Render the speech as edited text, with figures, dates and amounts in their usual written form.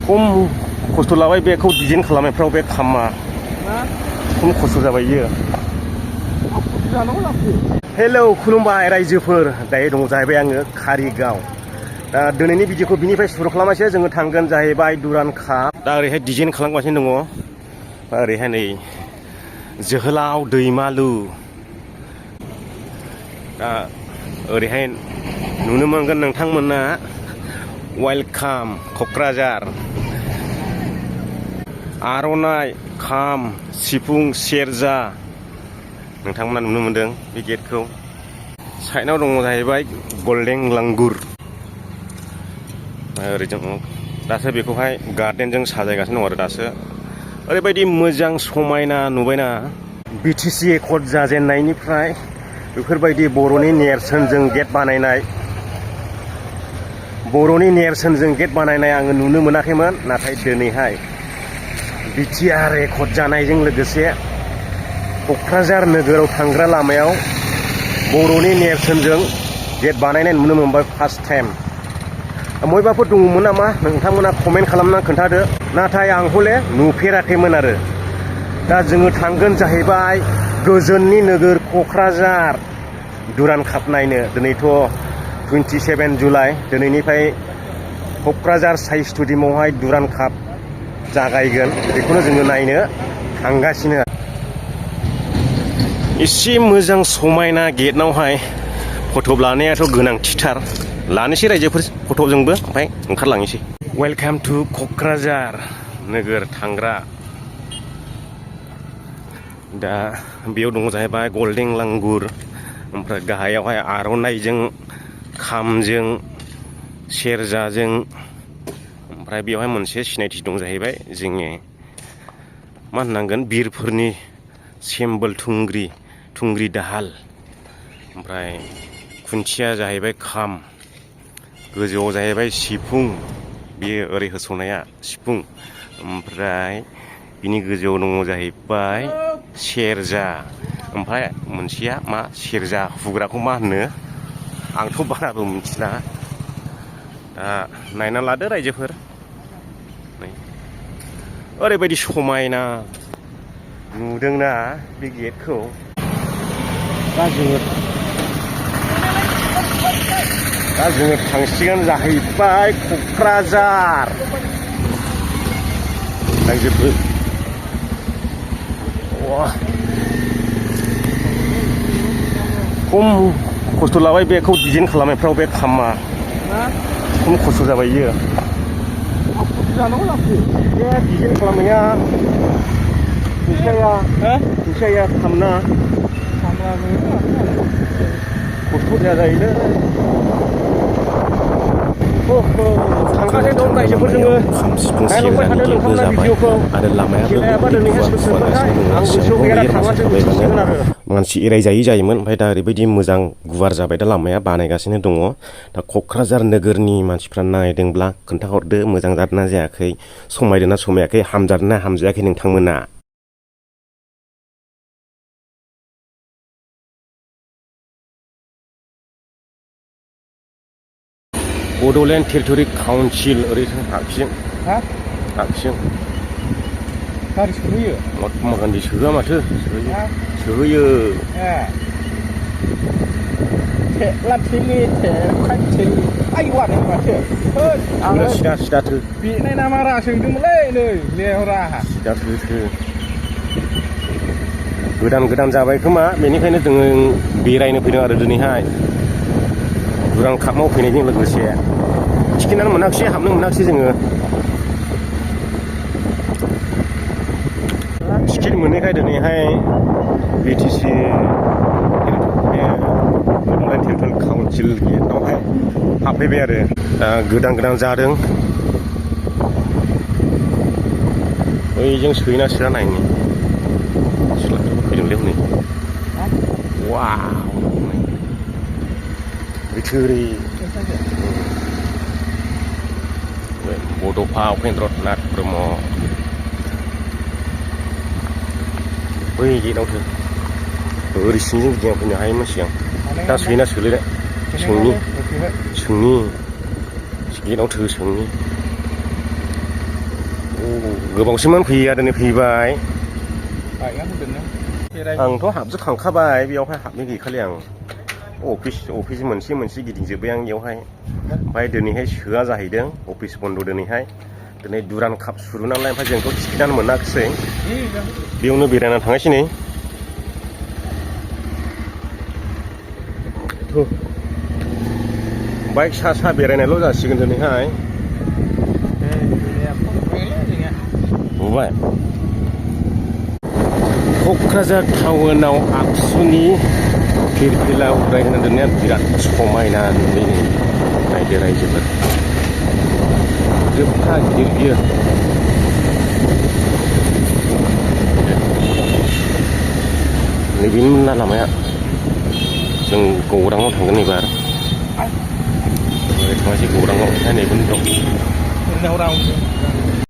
खम खस्थ' लाबाय बेखौ डिजाइन खालामनायफ्राव बे खामा खम खस्थ' जाबाय इयो। हेलौ खुलुमबाय रायजोफोर, दायो दङ जाहैबाय आङो कारिगाव। दा दिनैनि भिडिअखौ बिनिफ्राय सुरु खालामनायसो जोङो थांगोन जाहैबाय दुरान काप। दा ओरैहाय डिजाइन खालामगासिनो दङ, ओरैहाय नै जोहोलाव दैमालु। दा ओरैहाय नुनो मोनगोन नोंथांमोना वेलकाम क'क्राझार। आर'नाइ, खाम, सिफुं, सेरजा नोंथांमोना नुनो मोनदों बे गेटखौ। साइडआव दङ जाहैबाय गल्डेन लांगुर। ओरै दङ, दासो बेखौहाय गार्डेनजों साजायगासिनो दं आरो दासो। ओरैबायदि मोजां समायना नुबायना, बिटिसि एकर्ड जाजेननायनिफ्राय बेफोरबायदि बर'नि नेरसोनजों गेट बानायनाय, बर'नि नेरसोनजों गेट बानायनाय आङो नुनो मोनाखैमोन। नाथाय दिनैहाय बिटिआर एकर्ड जानायजों लोगोसे क'क्राझार नोगोराव थांग्रा लामायाव बर'नि नेरसोनजों गेट बानायनाय नुनो मोनबाय फार्स्ट टाइम। बयबाफोर दङमोन नामा नोंथांमोना कमेन्ट खालामना खोन्थादो। नाथाय आं हले नुफेराखैमोन आरो। दा जोङो थांगोन जाहैबाय गोजोननि नोगोर क'क्राझार दुरान काप नायनो। दिनैथ' 27 जुलाइ, दिनैनिफ्राय क'क्राझार साइ स्टेडियामावहाय दुरान काप जागायगोन। बेखौनो जोङो नायनो थांगासिनो। एसे मोजां समायना गेटआवहाय फट' लानायाथ' गोनांथिथार। लानोसै रायजोफोर फट'जोंबो, ओमफ्राय ओंखारलांनोसै। वेलकाम टु क'क्राझार नोगोर थांग्रा। दा बेयाव दङ जाहैबाय गल्डेन लांगुर, ओमफ्राय गाहायावहाय आर'नाइजों, खामजों, सेरजाजों, ओमफ्राय बेवहाय मोनसे सिनायथि दं जाहैबाय जोंनि मा होननांगोन बिरफोरनि सिम्बल थुंग्रि दाहाल। ओमफ्राय खुन्थिया जाहैबाय खाम, गोजौआव जाहैबाय सिफुं, बेयो ओरै होस'नाया सिफुं। ओमफ्राय बिनि गोजौआव दङ जाहैबाय सेरजा। ओमफ्राय मोनसेया मा सेरजा हुग्राखौ मा होनो आंथ' बाराबो मिथिला। दा नायना लादो रायजोफोर। ओरैबायदि समायना नुदोंना बे गेटखौ। दा जोङो थांसिगोन जाहैबाय क'क्राझार रायजोफोर। खम खस्थ' लाबाय बेखौ डिजाइन खालामनायफ्राव बे खामा खम खस्थ' जाबाय इयो। बे डिजाइन खालामनाया फैसाया खामना खस्थ' जायोलै। थांगासिनो दं रायजोफोर जोङो। नायलांबाय थादो नोंथांमोना भिडिअखौ। खेलायाबा दिनैहाय सोरबाथाय आं गोसोआव गैया, थांबासो मिथिसिगोन आरो। मानसि एरायजायै जायोमोन, ओमफ्राय दा ओरैबायदि मोजां गुवार जाबाय दा लामाया बानायगासिनो दङ। दा क'क्राझार नोगोरनि मानसिफ्रा नायदोंब्ला खोन्थाहरदो मोजां जादोंना जायाखै, समायदोंना समायाखै, हामजादोंना हामजायाखै नोंथांमोना। बड'लेण्ड टेरिटरि काउन्सिल ओरैजों आगसिजों गारि सोहैयो। महात्मा गान्धी सोहोआ माथो, सोहैयो। आङो सिदाथो बेनाय ना मारा सोंदोंमोनलै, नै लेहरा सिदाथो गोदान जाबाय खोमा, बेनिखायनो जोङो बेरायनो फैदों आरो दिनैहाय दुरान कापआव फैनायजों लोगोसे। टिकेटआनो मोनाखिसै, हाबनो मोनाखिसै जोङो। टिकेट मोनैखाय दिनैहाय बिटिसि बड'लेण्ड टेरिटरि काउन्सिल गेटआवहाय हाबफैबाय आरो। दा गोदान जादों। बैजों सोयोना सोआ नायनि। सिख्लाफोरबो फैदोंलै हनै। वाव, थोरि बड'फा उपेन्द्र नाथ ब्रह्म। बै गेटआवथो ओरै सिंजों गिदिंना फैनो हायोमोन सिगां। दा सोयोना सोलिला सोंनि गेटआवथो सोंनि। गोबावसैमोन फैया दिनै फैबाय बाइकआ होनदोंना बेराय आंथ' हाबजोबखांखाबाय बेयावहाय हाबनो गैखालि आं अफिस मोनसे गिदिंजोब्बाय आं बेयावहाय ओमफ्राय दिनैहाय सोआ जाहैदों अफिस बन्द' दिनैहाय दिनै दुरान काप सुरु नालाय ओमफ्राय जोंथ' टिकेटानो मोनाखिसै बेयावनो बेरायनानै थांनायसै नै बाइक सा बेरायनायल' जासिगोन दिनैहाय नुबाय क'क्राझार टाउनाव आगसुनि फिरफिला उरायहोना दोननाया बिराद समायना नुयो नायदो रायजोफोर जोबथा गिदिर बियो नैबेनो ना लामाया जों गौराङाव थांगोन एबार थांनोसै गौराङाव नैबेनो दं